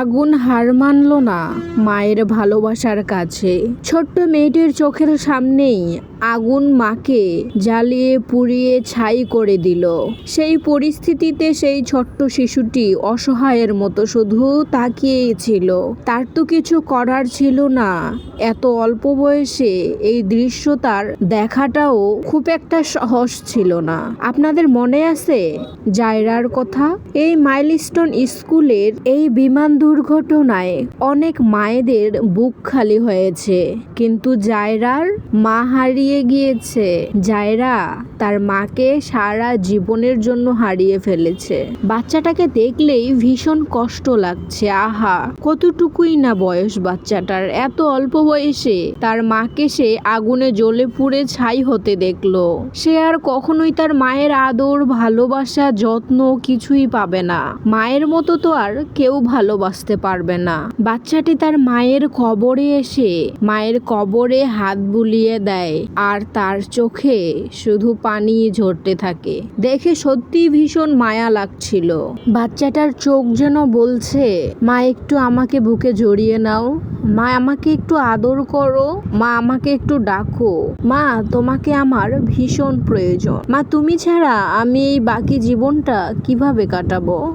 আগুন হার মানল না মায়ের ভালোবাসার কাছে। ছোট্ট মেয়েটির চোখের সামনেই আগুন মাকে জ্বালিয়ে পুড়িয়ে ছাই করে দিল। সেই পরিস্থিতিতে সেই ছোট্ট শিশুটি অসহায়ের মতো শুধু তাকিয়েই ছিল। তার তো কিছু করার ছিল না। এত অল্প বয়সে এই দৃশ্য তার দেখাটাও খুব একটা সহজ ছিল না। আপনাদের মনে আছে জায়রার কথা? এই মাইলস্টোন স্কুলের এই বিমান দুর্ঘটনায় অনেক মায়েদের বুক খালি হয়েছে, কিন্তু জায়রার মা হারিয়ে গিয়েছে। জায়রা তার মাকে সারা জীবনের জন্য হারিয়ে ফেলেছে। বাচ্চাটাকে দেখলেই ভীষণ কষ্ট লাগছে। আহা, কতটুকুই না বয়স বাচ্চাটার, এত অল্প বয়সে তার মাকে সে আগুনে জ্বলে পুড়ে ছাই হতে দেখলো। সে আর কখনোই তার মায়ের আদর, ভালোবাসা, যত্ন কিছুই পাবে না। মায়ের মতো তো আর কেউ ভালোবাসতে পারবে না। বাচ্চাটি তার মায়ের কবরে এসে মায়ের কবরে হাত বুলিয়ে দেয়, আর তার চোখে শুধু পানি ঝরতে থাকে। দেখে সত্যি ভীষণ মায়া লাগছিল। বাচ্চাটার চোখ যেন বলছে, মা একটু আমাকে বুকে জড়িয়ে নাও, মা আমাকে একটু আদর করো, মা আমাকে একটু ডাকো, মা তোমাকে আমার ভীষণ প্রয়োজন, মা তুমি ছাড়া আমি এই বাকি জীবনটা কিভাবে কাটাবো।